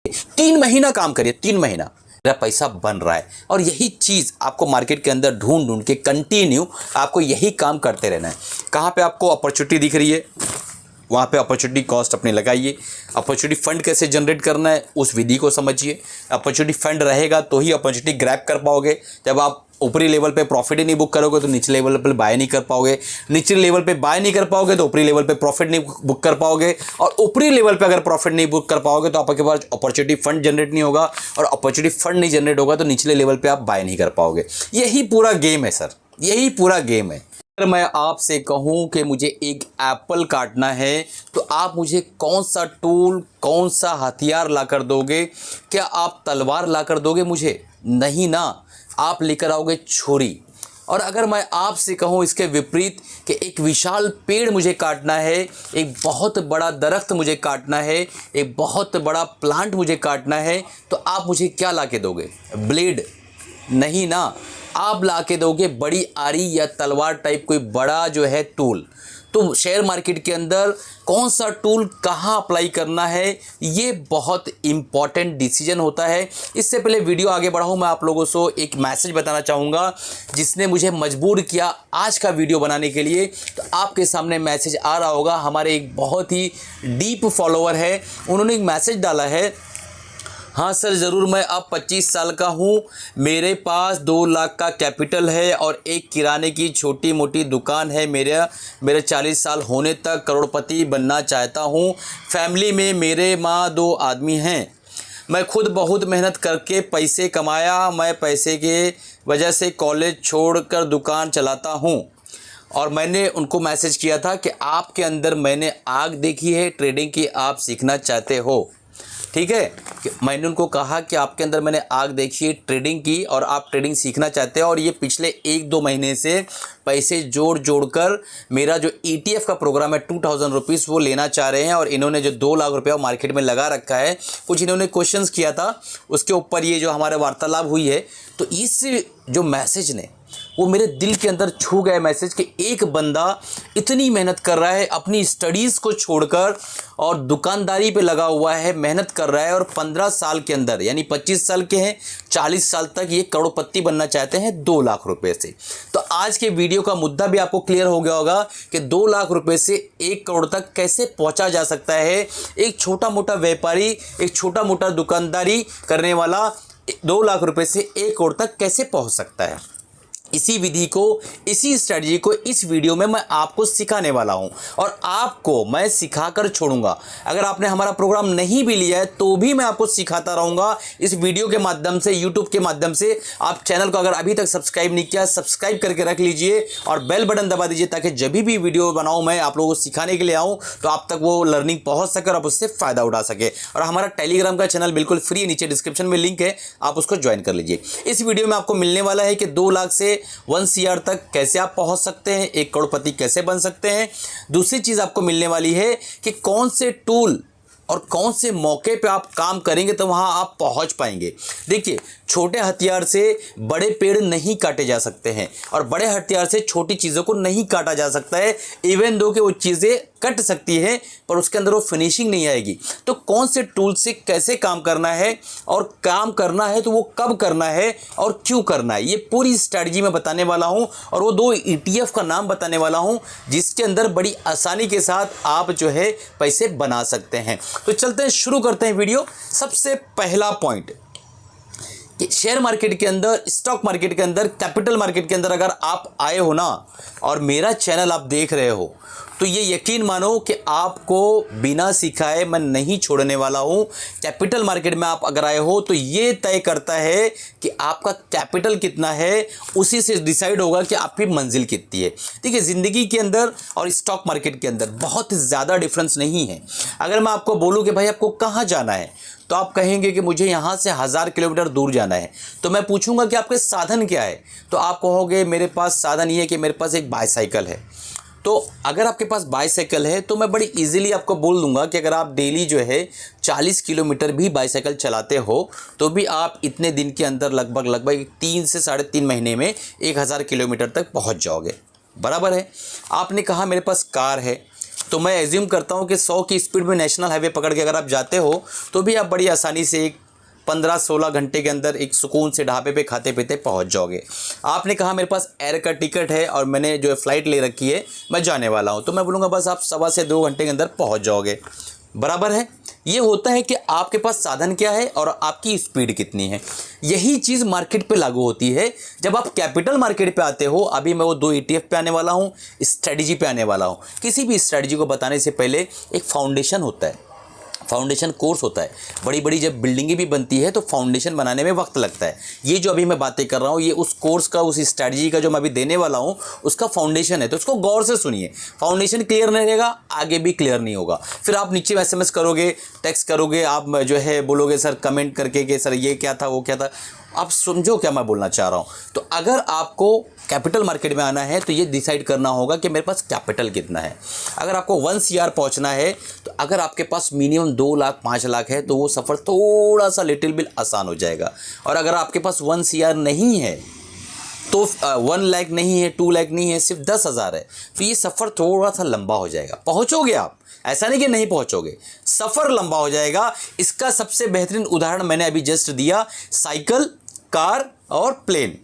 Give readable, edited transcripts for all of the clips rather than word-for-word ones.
3 महीना काम करिए, 3 महीना मेरा पैसा बन रहा है। और यही चीज़ आपको मार्केट के अंदर ढूंढ ढूंढ के कंटिन्यू आपको यही काम करते रहना है। कहाँ पे आपको अपॉर्चुनिटी दिख रही है वहाँ पे अपॉर्चुनिटी कॉस्ट अपने लगाइए। अपॉर्चुनिटी फंड कैसे जनरेट करना है उस विधि को समझिए। अपॉर्चुनिटी फंड रहेगा तो ही अपॉर्चुनिटी ग्रैब कर पाओगे। जब आप ऊपरी लेवल पे प्रॉफिट ही नहीं बुक करोगे तो निचले लेवल पे बाय नहीं कर पाओगे। निचले लेवल पे बाय नहीं कर पाओगे तो ऊपरी लेवल पे प्रॉफिट नहीं बुक कर पाओगे। और ऊपरी लेवल पे अगर प्रॉफिट नहीं बुक कर पाओगे तो आपके पास अपॉर्चुनिटी फंड जनरेट नहीं होगा। और अपॉर्चुनिटी फंड नहीं जनरेट होगा तो निचले लेवल पे आप बाय नहीं कर पाओगे। यही पूरा गेम है सर, यही पूरा गेम है। अगर मैं आपसे कहूं कि मुझे एक एप्पल काटना है तो आप मुझे कौन सा टूल, कौन सा हथियार ला कर दोगे? क्या आप तलवार ला कर दोगे मुझे? नहीं ना, आप लेकर आओगे छुरी। और अगर मैं आपसे कहूं इसके विपरीत कि एक विशाल पेड़ मुझे काटना है, एक बहुत बड़ा दरख्त मुझे काटना है, एक बहुत बड़ा प्लांट मुझे काटना है, तो आप मुझे क्या ला के दोगे? ब्लेड? नहीं ना, आप ला के दोगे बड़ी आरी या तलवार टाइप कोई बड़ा जो है टूल। तो शेयर मार्केट के अंदर कौन सा टूल कहाँ अप्लाई करना है ये बहुत इंपॉर्टेंट डिसीजन होता है। इससे पहले वीडियो आगे बढ़ाऊँ मैं आप लोगों को एक मैसेज बताना चाहूँगा जिसने मुझे मजबूर किया आज का वीडियो बनाने के लिए। तो आपके सामने मैसेज आ रहा होगा, हमारे एक बहुत ही डीप फॉलोअर है, उन्होंने एक मैसेज डाला है। हाँ सर ज़रूर, मैं अब 25 साल का हूँ, मेरे पास 2 लाख का कैपिटल है और एक किराने की छोटी मोटी दुकान है। मेरे 40 साल होने तक करोड़पति बनना चाहता हूँ। फैमिली में मेरे माँ 2 आदमी हैं। मैं खुद बहुत मेहनत करके पैसे कमाया। मैं पैसे के वजह से कॉलेज छोड़कर दुकान चलाता हूँ। और मैंने उनको मैसेज किया था कि आपके अंदर मैंने आग देखी है, ट्रेडिंग की आप सीखना चाहते हो। ठीक है, कि मैंने उनको कहा कि आपके अंदर मैंने आग देखी है ट्रेडिंग की और आप ट्रेडिंग सीखना चाहते हैं। और ये पिछले 1-2 महीने से पैसे जोड़ कर मेरा जो ETF का प्रोग्राम है 2000 रुपीज़ वो लेना चाह रहे हैं। और इन्होंने जो 2 लाख रुपया मार्केट में लगा रखा है, कुछ इन्होंने क्वेश्चंस किया था उसके ऊपर ये जो हमारे वार्तालाप हुई है। तो इस जो मैसेज ने वो मेरे दिल के अंदर छू गया मैसेज कि एक बंदा इतनी मेहनत कर रहा है, अपनी स्टडीज़ को छोड़कर और दुकानदारी पे लगा हुआ है, मेहनत कर रहा है और 15 साल के अंदर, यानी 25 साल के हैं, 40 साल तक ये करोड़पति बनना चाहते हैं 2 लाख रुपए से। तो आज के वीडियो का मुद्दा भी आपको क्लियर हो गया होगा कि 2 लाख रुपए से 1 करोड़ तक कैसे पहुंचा जा सकता है। एक छोटा मोटा व्यापारी, एक छोटा मोटा दुकानदारी करने वाला 2 लाख रुपए से 1 करोड़ तक कैसे पहुंच सकता है। इसी विधि को, इसी स्ट्रेटजी को इस वीडियो में मैं आपको सिखाने वाला हूं और आपको मैं सिखाकर छोड़ूंगा। अगर आपने हमारा प्रोग्राम नहीं भी लिया है तो भी मैं आपको सिखाता रहूंगा इस वीडियो के माध्यम से, यूट्यूब के माध्यम से। आप चैनल को अगर अभी तक सब्सक्राइब नहीं किया, सब्सक्राइब करके रख लीजिए और बेल बटन दबा दीजिए ताकि जब भी वीडियो बनाऊँ मैं आप लोगों को सिखाने के लिए आऊँ तो आप तक वो लर्निंग पहुँच सके और आप उससे फ़ायदा उठा सके। और हमारा टेलीग्राम का चैनल बिल्कुल फ्री, नीचे डिस्क्रिप्शन में लिंक है, आप उसको ज्वाइन कर लीजिए। इस वीडियो में आपको मिलने वाला है कि 2 लाख से 1 CR तक कैसे आप पहुंच सकते हैं, 1 करोड़पति कैसे बन सकते हैं। दूसरी चीज आपको मिलने वाली है कि कौन से टूल और कौन से मौके पे आप काम करेंगे तो वहां आप पहुंच पाएंगे। देखिए, छोटे हथियार से बड़े पेड़ नहीं काटे जा सकते हैं और बड़े हथियार से छोटी चीज़ों को नहीं काटा जा सकता है। इवन दो कि वो चीज़ें कट सकती है पर उसके अंदर वो फिनिशिंग नहीं आएगी। तो कौन से टूल से कैसे काम करना है और काम करना है तो वो कब करना है और क्यों करना है, ये पूरी स्ट्रैटेजी मैं बताने वाला हूँ। और वो 2 ETF का नाम बताने वाला हूँ जिसके अंदर बड़ी आसानी के साथ आप जो है पैसे बना सकते हैं। तो चलते हैं, शुरू करते हैं वीडियो। सबसे पहला पॉइंट कि शेयर मार्केट के अंदर, स्टॉक मार्केट के अंदर, कैपिटल मार्केट के अंदर अगर आप आए हो ना और मेरा चैनल आप देख रहे हो तो ये यकीन मानो कि आपको बिना सिखाए मैं नहीं छोड़ने वाला हूँ। कैपिटल मार्केट में आप अगर आए हो तो ये तय करता है कि आपका कैपिटल कितना है, उसी से डिसाइड होगा कि आपकी मंजिल कितनी है। देखिए, ज़िंदगी के अंदर और स्टॉक मार्केट के अंदर बहुत ज़्यादा डिफरेंस नहीं है। अगर मैं आपको बोलूँ कि भाई आपको कहाँ जाना है तो आप कहेंगे कि मुझे यहाँ से 1000 किलोमीटर दूर जाना है। तो मैं पूछूंगा कि आपके साधन क्या है, तो आप कहोगे मेरे पास साधन ये है कि मेरे पास एक बाईसाइकिल है। तो अगर आपके पास बाईसाइकिल है तो मैं बड़ी इजीली आपको बोल दूंगा कि अगर आप डेली जो है 40 किलोमीटर भी बाईसाइकिल चलाते हो तो भी आप इतने दिन के अंदर लगभग 3 से 3.5 महीने में 1000 किलोमीटर तक पहुँच जाओगे। बराबर है। आपने कहा मेरे पास कार है तो मैं एज्यूम करता हूँ कि 100 की स्पीड में नेशनल हाईवे पकड़ के अगर आप जाते हो तो भी आप बड़ी आसानी से एक 15-16 घंटे के अंदर एक सुकून से ढाबे पे खाते पीते पहुंच जाओगे। आपने कहा मेरे पास एयर का टिकट है और मैंने जो है फ़्लाइट ले रखी है, मैं जाने वाला हूं, तो मैं बोलूँगा बस आप 1.25 से 2 घंटे के अंदर पहुंच जाओगे। बराबर है। ये होता है कि आपके पास साधन क्या है और आपकी स्पीड कितनी है। यही चीज़ मार्केट पे लागू होती है। जब आप कैपिटल मार्केट पे आते हो, अभी मैं वो 2 ETF पे आने वाला हूँ, स्ट्रेटजी पे आने वाला हूँ। किसी भी स्ट्रेटजी को बताने से पहले एक फाउंडेशन होता है, फाउंडेशन कोर्स होता है। बड़ी बड़ी जब बिल्डिंगें भी बनती है तो फाउंडेशन बनाने में वक्त लगता है। ये जो अभी मैं बातें कर रहा हूँ ये उस कोर्स का, उस स्ट्रैटेजी का जो मैं अभी देने वाला हूँ उसका फाउंडेशन है, तो उसको गौर से सुनिए। फाउंडेशन क्लियर नहीं रहेगा आगे भी क्लियर नहीं होगा। फिर आप नीचे SMS करोगे, टेक्स्ट करोगे, आप जो है बोलोगे सर कमेंट करके कि सर ये क्या था वो क्या था। आप समझो क्या मैं बोलना चाह रहा हूँ। तो अगर आपको कैपिटल मार्केट में आना है तो ये डिसाइड करना होगा कि मेरे पास कैपिटल कितना है। अगर आपको 1 CR पहुंचना है तो अगर आपके पास मिनिमम 2 लाख 5 लाख है तो वो सफ़र थोड़ा सा लिटिल बिट आसान हो जाएगा। और अगर आपके पास 1 CR नहीं है तो 1 लाख नहीं है, 2 लाख नहीं है, सिर्फ 10,000 है, तो ये सफ़र थोड़ा सा लंबा हो जाएगा। पहुँचोगे आप, ऐसा नहीं कि नहीं पहुँचोगे, सफ़र लंबा हो जाएगा। इसका सबसे बेहतरीन उदाहरण मैंने अभी जस्ट दिया, साइकिल, कार और प्लेन।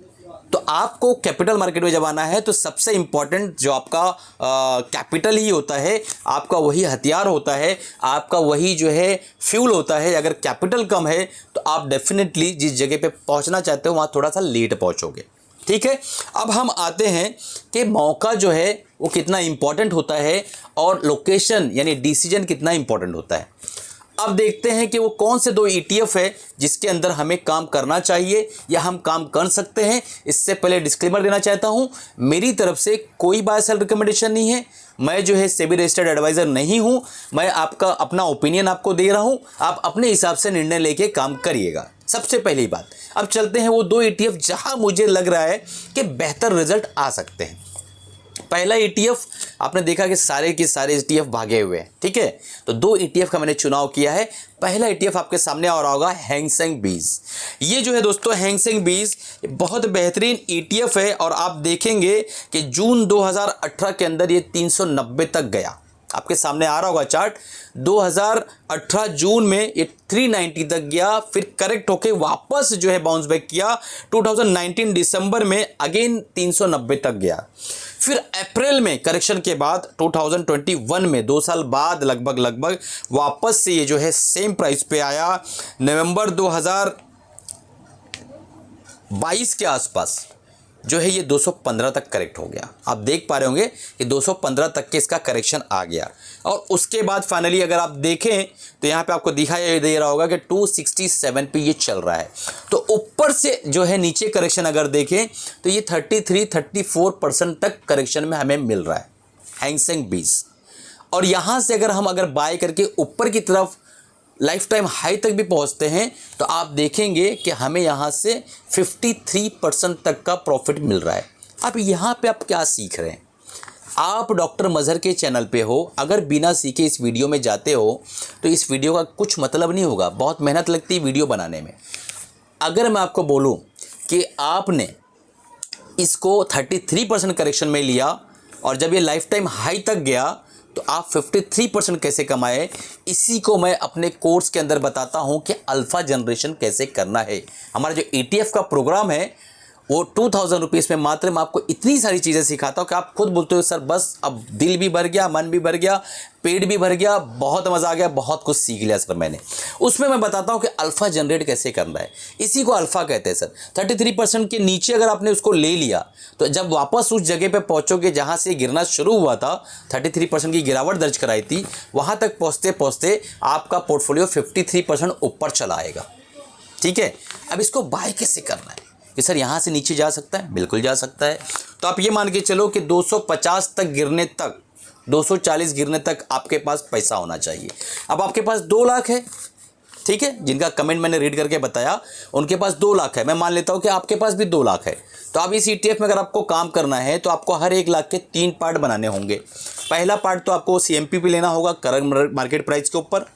तो आपको कैपिटल मार्केट में जब आना है तो सबसे इंपॉर्टेंट जो आपका कैपिटल ही होता है, आपका वही हथियार होता है, आपका वही जो है फ्यूल होता है। अगर कैपिटल कम है तो आप डेफिनेटली जिस जगह पे पहुंचना चाहते हो वहाँ थोड़ा सा लेट पहुंचोगे। ठीक है, अब हम आते हैं कि मौका जो है वो कितना इंपॉर्टेंट होता है और लोकेशन यानी डिसीजन कितना इंपॉर्टेंट होता है। अब देखते हैं कि वो कौन से 2 ETF है जिसके अंदर हमें काम करना चाहिए या हम काम कर सकते हैं। इससे पहले डिस्क्लेमर देना चाहता हूं, मेरी तरफ से कोई बाय सेल रिकमेंडेशन नहीं है। मैं जो है सेबी रजिस्टर्ड एडवाइज़र नहीं हूं। मैं आपका अपना ओपिनियन आपको दे रहा हूं, आप अपने हिसाब से निर्णय लेके काम करिएगा। सबसे पहली बात, अब चलते हैं वो 2 ETF जहां मुझे लग रहा है कि बेहतर रिजल्ट आ सकते हैं। पहला ETF आपने देखा कि सारे के सारे ETF भागे हुए हैं। ठीक है, तो 2 ETF का मैंने चुनाव किया है। पहला ETF आपके सामने आ रहा होगा हैंग सेंग बीज। ये जो है दोस्तों हैंग सेंग बीज बहुत बेहतरीन ETF है और आप देखेंगे कि जून 2018 के अंदर ये 390 तक गया। आपके सामने आ रहा होगा चार्ट, 2018 जून में ये 390 तक गया, फिर करेक्ट होके वापस जो है बाउंस बैक किया। 2019 दिसंबर में अगेन 390 तक गया। फिर अप्रैल में करेक्शन के बाद 2021 में 2 साल बाद लगभग वापस से ये जो है सेम प्राइस पे आया। नवंबर 2022 के आसपास जो है ये 215 तक करेक्ट हो गया। आप देख पा रहे होंगे कि 215 तक के इसका करेक्शन आ गया। और उसके बाद फाइनली अगर आप देखें तो यहाँ पे आपको दिखाई दे रहा होगा कि 267 पे ये चल रहा है। तो ऊपर से जो है नीचे करेक्शन अगर देखें तो ये 33-34% तक करेक्शन में हमें मिल रहा है हैंग सेंग बीज। और यहाँ से अगर बाय करके ऊपर की तरफ लाइफ टाइम हाई तक भी पहुंचते हैं तो आप देखेंगे कि हमें यहाँ से 53% तक का प्रॉफिट मिल रहा है। अब यहाँ पे आप क्या सीख रहे हैं? आप डॉक्टर मजहर के चैनल पे हो, अगर बिना सीखे इस वीडियो में जाते हो तो इस वीडियो का कुछ मतलब नहीं होगा। बहुत मेहनत लगती है वीडियो बनाने में। अगर मैं आपको बोलूँ कि आपने इसको 33% करेक्शन में लिया और जब ये लाइफ टाइम हाई तक गया तो आप 53% कैसे कमाए, इसी को मैं अपने कोर्स के अंदर बताता हूं कि अल्फ़ा जनरेशन कैसे करना है। हमारा जो ETF का प्रोग्राम है वो 2000 रुपीज़ में मात्र मैं आपको इतनी सारी चीज़ें सिखाता हूँ कि आप खुद बोलते हो सर बस अब दिल भी भर गया, मन भी भर गया, पेट भी भर गया, बहुत मज़ा आ गया, बहुत कुछ सीख लिया सर मैंने। उसमें मैं बताता हूँ कि अल्फ़ा जनरेट कैसे करना है। इसी को अल्फ़ा कहते हैं सर। 33% के नीचे अगर आपने उसको ले लिया तो जब वापस उस जगह पे पहुँचोगे जहाँ से गिरना शुरू हुआ था, 33% की गिरावट दर्ज कराई थी, वहाँ तक पहुँचते पहुँचते आपका पोर्टफोलियो 53% ऊपर चला आएगा। ठीक है, अब इसको बाय कैसे करना है कि सर यहाँ से नीचे जा सकता है? बिल्कुल जा सकता है। तो आप ये मान के चलो कि 250 तक गिरने तक, 240 गिरने तक आपके पास पैसा होना चाहिए। अब आपके पास 2 लाख है, ठीक है, जिनका कमेंट मैंने रीड करके बताया उनके पास 2 लाख है। मैं मान लेता हूँ कि आपके पास भी 2 लाख है। तो अब इस ETF में अगर आपको काम करना है तो आपको हर 1 लाख के 3 पार्ट बनाने होंगे। पहला पार्ट तो आपको CMP पे लेना होगा, करंट मार्केट प्राइस के ऊपर।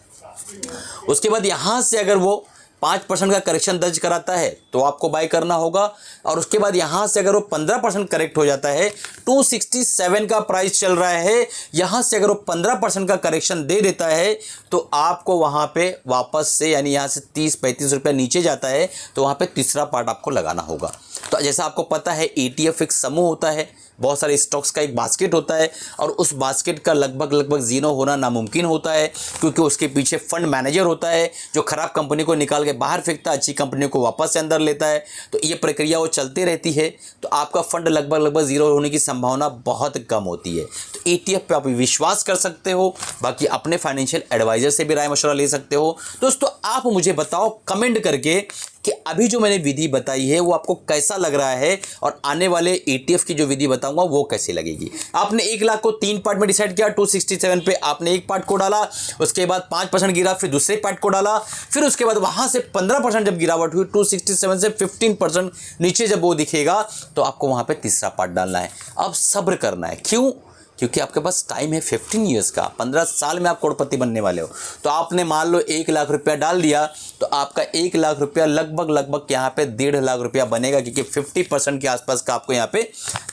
उसके बाद यहाँ से अगर वो 5% का करेक्शन दर्ज कराता है तो आपको बाय करना होगा। और उसके बाद यहाँ से अगर वो 15% करेक्ट हो जाता है, 267 का प्राइस चल रहा है, यहाँ से अगर वो 15% का करेक्शन दे देता है तो आपको वहाँ पे वापस से, यानी यहाँ से 30-35 रुपये नीचे जाता है तो वहाँ पे तीसरा पार्ट आपको लगाना होगा। तो जैसा आपको पता है ETF एक समूह होता है, बहुत सारे स्टॉक्स का एक बास्केट होता है, और उस बास्केट का लगभग जीरो होना नामुमकिन होता है, क्योंकि उसके पीछे फंड मैनेजर होता है जो खराब कंपनी को निकाल के बाहर फेंकता है, अच्छी कंपनी को वापस से अंदर लेता है। तो ये प्रक्रिया वो चलती रहती है, तो आपका फंड लगभग जीरो होने की संभावना बहुत कम होती है। तो ETF पे आप विश्वास कर सकते हो, बाकी अपने फाइनेंशियल एडवाइजर से भी राय मशवरा ले सकते हो। दोस्तों आप मुझे बताओ कमेंट करके कि अभी जो मैंने विधि बताई है वो आपको कैसा लग रहा है, और आने वाले ETF की जो विधि बताऊंगा वो कैसी लगेगी। आपने 1 लाख को 3 पार्ट में डिसाइड किया, 267 पे आपने एक पार्ट को डाला, उसके बाद 5% गिरा, फिर दूसरे पार्ट को डाला, फिर उसके बाद वहां से 15% जब गिरावट हुई, 267 से 15% नीचे जब वो दिखेगा तो आपको वहां पे तीसरा पार्ट डालना है। अब सब्र करना है, क्यों? क्योंकि आपके पास टाइम है 15 ईयर्स का, 15 साल में आप करोड़पति बनने वाले हो। तो आपने मान लो 1 लाख रुपया डाल दिया तो आपका 1 लाख रुपया लगभग यहाँ पे 1.5 लाख रुपया बनेगा, क्योंकि 50% के आसपास का आपको यहाँ पे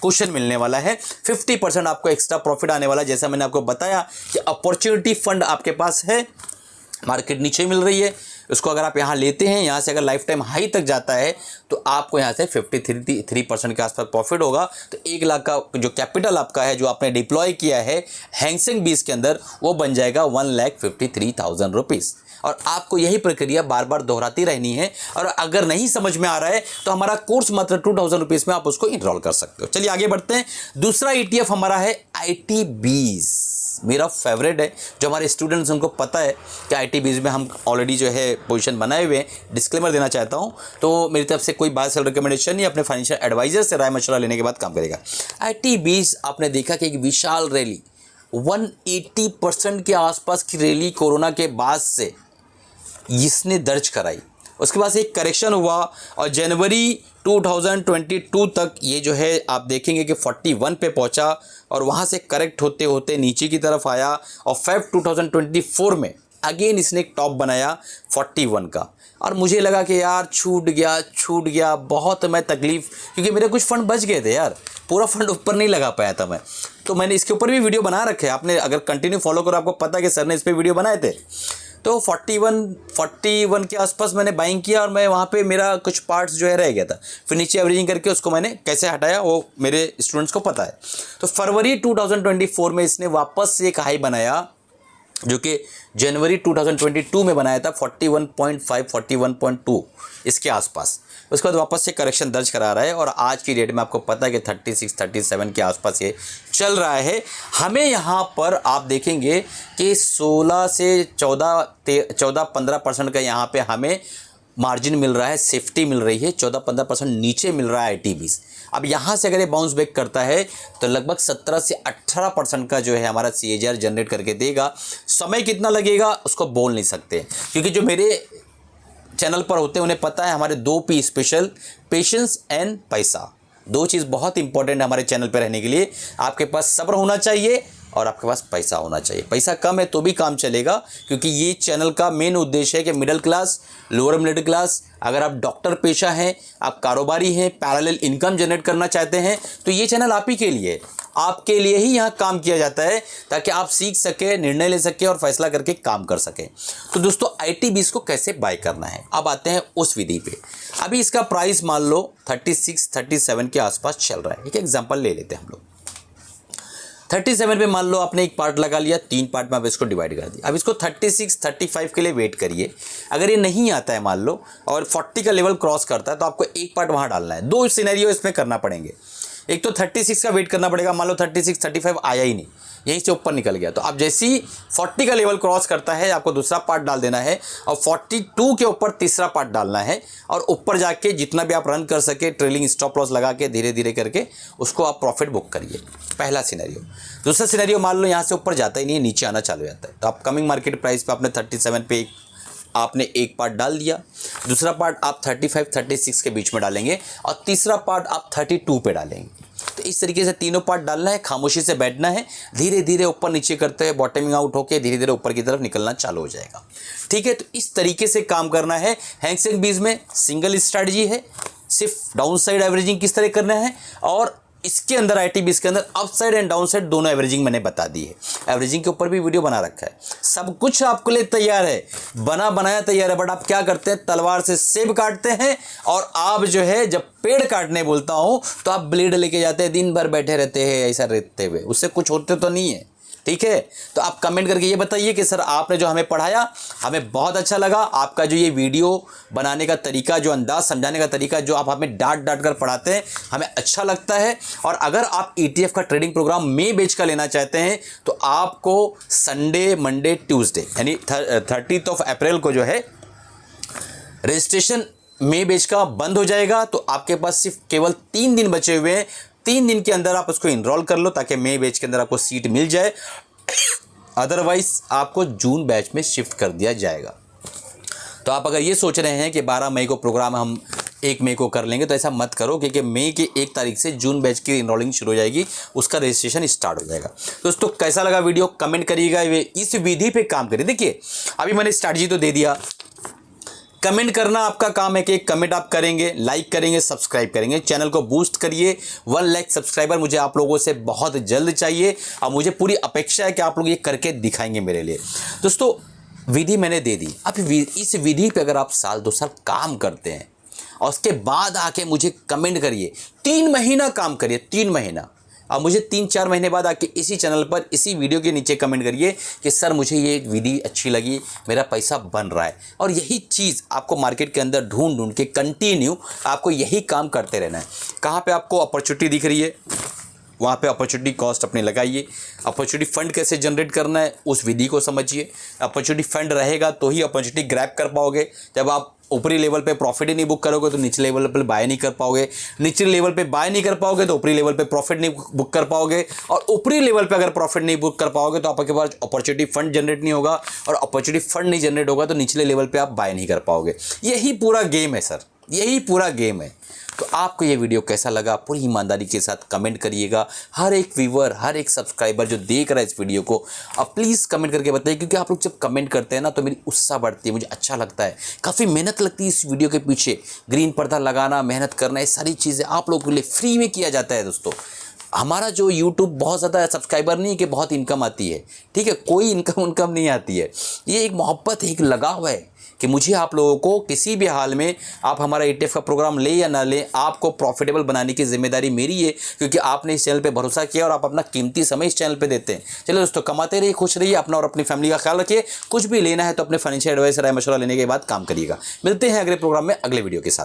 क्वेश्चन मिलने वाला है, 50% आपको एक्स्ट्रा प्रॉफिट आने वाला है। जैसा मैंने आपको बताया कि अपॉर्चुनिटी फंड आपके पास है, मार्केट नीचे मिल रही है, उसको अगर आप यहाँ लेते हैं, यहाँ से अगर लाइफ टाइम हाई तक जाता है तो आपको यहाँ से 53% के आसपास प्रॉफिट होगा। तो 1 लाख का जो कैपिटल आपका है, जो आपने डिप्लॉय किया है हैंग सेंग 20 के अंदर, वो बन जाएगा 1,53,000 रुपीज़। और आपको यही प्रक्रिया बार बार दोहराती रहनी है। और अगर नहीं समझ में आ रहा है तो हमारा कोर्स मात्र 2,000 रुपीज़ में आप उसको इनरोल कर सकते हो। चलिए आगे बढ़ते हैं। दूसरा ETF हमारा है ITBs, मेरा फेवरेट है। जो हमारे स्टूडेंट्स उनको पता है कि ITBs में हम ऑलरेडी जो है पोजीशन बनाए हुए हैं। डिस्क्लेमर देना चाहता हूं, तो मेरी तरफ से कोई बाय सेल रिकमेंडेशन नहीं, अपने फाइनेंशियल एडवाइजर से राय मशवरा लेने के बाद काम करेगा। ITBs आपने देखा कि एक विशाल रैली 180% के आसपास की रैली कोरोना के बाद से इसने दर्ज कराई। उसके बाद एक करेक्शन हुआ और जनवरी 2022 तक ये जो है आप देखेंगे कि 41 पे पहुंचा, और वहाँ से करेक्ट होते होते नीचे की तरफ आया, और फेब 2024 में अगेन इसने एक टॉप बनाया 41 का। और मुझे लगा कि यार छूट गया बहुत, मैं तकलीफ़, क्योंकि मेरे कुछ फंड बच गए थे यार, पूरा फंड ऊपर नहीं लगा पाया था मैं। तो मैंने इसके ऊपर भी वीडियो बना रखे, आपने अगर कंटिन्यू फॉलो करो आपको पता है कि सर ने इस पर वीडियो बनाए थे। तो 41 के आसपास मैंने बाइंग किया, और मैं वहाँ पे मेरा कुछ पार्ट्स जो है रह गया था, फिर नीचे एवरेजिंग करके उसको मैंने कैसे हटाया वो मेरे स्टूडेंट्स को पता है। तो फरवरी 2024 में इसने वापस से एक हाई बनाया, जो कि जनवरी 2022 में बनाया था 41.5 41.2 इसके आसपास। उसके बाद वापस से करेक्शन दर्ज करा रहा है, और आज की डेट में आपको पता है कि 36 37 के आसपास ये चल रहा है। हमें यहाँ पर आप देखेंगे कि 16 से 14-15% का यहाँ पे हमें मार्जिन मिल रहा है, सेफ्टी मिल रही है, 14-15% नीचे मिल रहा है ITBs। अब यहाँ से अगर ये बाउंस बैक करता है तो लगभग 17 से 18% का जो है हमारा CAGR जनरेट करके देगा। समय कितना लगेगा उसको बोल नहीं सकते, क्योंकि जो मेरे चैनल पर होते हैं उन्हें पता है हमारे 2P स्पेशल, पेशेंस एंड पैसा, 2 चीज़ बहुत इंपॉर्टेंट है हमारे चैनल पर रहने के लिए। आपके पास सब्र होना चाहिए और आपके पास पैसा होना चाहिए। पैसा कम है तो भी काम चलेगा, क्योंकि ये चैनल का मेन उद्देश्य है कि middle class, lower middle class, अगर आप डॉक्टर पेशा हैं, आप कारोबारी हैं, पैरेलल इनकम जनरेट करना चाहते हैं, तो ये चैनल आप ही के लिए, आपके लिए ही यहाँ काम किया जाता है, ताकि आप सीख सके, निर्णय ले सके और फैसला करके काम कर सके। तो दोस्तों ITBs को कैसे बाय करना है, अब आते हैं उस विधि पे। अभी इसका प्राइस मान लो 36-37 के आसपास चल रहा है। एक एग्जाम्पल ले लेते हैं हम लोग। 37 पे मान लो आपने एक पार्ट लगा लिया, 3 पार्ट में आप इसको डिवाइड कर दिया। अब इसको 36-35 के लिए वेट करिए। अगर ये नहीं आता है मान लो और 40 का लेवल क्रॉस करता है तो आपको एक पार्ट वहाँ डालना है। 2 सिनेरियो इसमें करना पड़ेंगे। एक तो 36 का वेट करना पड़ेगा, मान लो 36-35 आया ही नहीं, यहीं से ऊपर निकल गया, तो आप जैसे ही 40 का लेवल क्रॉस करता है आपको दूसरा पार्ट डाल देना है, और 42 के ऊपर तीसरा पार्ट डालना है, और ऊपर जाके जितना भी आप रन कर सके ट्रेलिंग स्टॉप लॉस लगा के धीरे धीरे करके उसको आप प्रॉफिट बुक करिए। पहला सिनेरियो। दूसरा सिनेरियो मान लो यहाँ से ऊपर जाता ही नहीं है, नीचे आना चालू हो जाता है, तो आप कमिंग मार्केट प्राइस पर आपने 37 पे आपने एक पार्ट डाल दिया, दूसरा पार्ट आप 35-36 के बीच में डालेंगे, और तीसरा पार्ट आप 32 पे डालेंगे। तो इस तरीके से तीनों पार्ट डालना है, खामोशी से बैठना है, धीरे धीरे ऊपर नीचे करते हुए बॉटमिंग आउट होकर धीरे धीरे ऊपर की तरफ निकलना चालू हो जाएगा। ठीक है, तो इस तरीके से काम करना है। हैंग सेंग बीज में सिंगल स्ट्रैटेजी है, सिर्फ डाउन साइड एवरेजिंग किस तरह करना है, और इसके अंदर ITBs के अंदर up side and down side दोनों एवरेजिंग मैंने बता दी है। एवरेजिंग के ऊपर भी वीडियो बना रखा है, सब कुछ आपके लिए तैयार है, बना बनाया तैयार है। बट आप क्या करते हैं, तलवार से सेब काटते हैं, और आप जो है जब पेड़ काटने बोलता हूं तो आप ब्लेड लेके जाते हैं, दिन भर बैठे रहते हैं ऐसा रहते हुए, उससे कुछ होते तो नहीं है। ठीक है, तो आप कमेंट करके ये बताइए कि सर आपने जो हमें पढ़ाया हमें बहुत अच्छा लगा, आपका जो ये वीडियो बनाने का तरीका, जो अंदाज समझाने का तरीका, जो आप हमें डांट डांट कर पढ़ाते हैं हमें अच्छा लगता है। और अगर आप ETF का ट्रेडिंग प्रोग्राम मे बेच का लेना चाहते हैं तो आपको संडे, मंडे, ट्यूसडे यानी 30 अप्रैल को जो है रजिस्ट्रेशन मे बेच का बंद हो जाएगा। तो आपके पास सिर्फ केवल 3 दिन बचे हुए हैं, 3 दिन के अंदर आप उसको इनरोल कर लो ताकि मई बैच के अंदर आपको सीट मिल जाए, अदरवाइज आपको जून बैच में शिफ्ट कर दिया जाएगा। तो आप अगर ये सोच रहे हैं कि 12 मई को प्रोग्राम हम 1 मई को कर लेंगे तो ऐसा मत करो, क्योंकि मई की 1 तारीख से जून बैच की इनरोलिंग शुरू हो जाएगी, उसका रजिस्ट्रेशन स्टार्ट हो जाएगा। दोस्तों कैसा लगा वीडियो कमेंट करिएगा, इस विधि पे काम करिए। देखिए अभी मैंने स्ट्रैटेजी तो दे दिया, कमेंट करना आपका काम है कि एक कमेंट आप करेंगे, लाइक करेंगे, सब्सक्राइब करेंगे, चैनल को बूस्ट करिए। 1 लाख सब्सक्राइबर मुझे आप लोगों से बहुत जल्द चाहिए और मुझे पूरी अपेक्षा है कि आप लोग ये करके दिखाएंगे मेरे लिए। दोस्तों विधि मैंने दे दी, अब इस विधि पे अगर आप साल 2 साल काम करते हैं और उसके बाद आके मुझे कमेंट करिए, 3 महीना काम करिए, 3 महीना, अब मुझे 3-4 महीने बाद आके इसी चैनल पर इसी वीडियो के नीचे कमेंट करिए कि सर मुझे ये विधि अच्छी लगी, मेरा पैसा बन रहा है। और यही चीज़ आपको मार्केट के अंदर ढूंढ ढूंढ के कंटिन्यू आपको यही काम करते रहना है। कहाँ पे आपको अपॉर्चुनिटी दिख रही है वहाँ पे अपॉर्चुनिटी कॉस्ट अपने लगाइए। अपॉर्चुनिटी फंड कैसे जनरेट करना है उस विधि को समझिए। अपॉर्चुनिटी फंड रहेगा तो ही अपॉर्चुनिटी ग्रैब कर पाओगे। जब आप ऊपरी लेवल पे प्रॉफिट ही नहीं बुक करोगे तो निचले लेवल पे बाय नहीं कर पाओगे, निचले लेवल पे बाय नहीं कर पाओगे तो ऊपरी लेवल पे प्रॉफिट नहीं बुक कर पाओगे, और ऊपरी लेवल पे अगर प्रॉफिट नहीं बुक कर पाओगे तो आपके पास अपॉर्चुनिटी फंड जनरेट नहीं होगा, और अपॉर्चुनिटी फंड नहीं जनरेट होगा तो निचले लेवल पे आप बाय नहीं कर पाओगे। यही पूरा गेम है सर, यही पूरा गेम है। तो आपको ये वीडियो कैसा लगा पूरी ईमानदारी के साथ कमेंट करिएगा। हर एक व्यूअर, हर एक सब्सक्राइबर जो देख रहा है इस वीडियो को, अब प्लीज़ कमेंट करके बताइए, क्योंकि आप लोग जब कमेंट करते हैं ना तो मेरी उत्साह बढ़ती है, मुझे अच्छा लगता है। काफ़ी मेहनत लगती है इस वीडियो के पीछे, ग्रीन पर्दा लगाना, मेहनत करना, ये सारी चीज़ें आप लोगों के लिए फ्री में किया जाता है। दोस्तों हमारा जो YouTube बहुत ज़्यादा सब्सक्राइबर नहीं है कि बहुत इनकम आती है, ठीक है, कोई इनकम नहीं आती है। ये एक मोहब्बत है, एक लगाव है कि मुझे आप लोगों को किसी भी हाल में आप हमारा ETF का प्रोग्राम ले या ना ले, आपको प्रॉफिटेबल बनाने की जिम्मेदारी मेरी है, क्योंकि आपने इस चैनल पे भरोसा किया और आप अपना कीमती समय इस चैनल पे देते हैं। चलो दोस्तों, कमाते रहिए, खुश रहिए, अपना और अपनी फैमिली का ख्याल रखिए। कुछ भी लेना है तो अपने फाइनेंशियल एडवाइस राय मशवरा लेने के बाद काम करिएगा। मिलते हैं अगले प्रोग्राम में अगले वीडियो के साथ।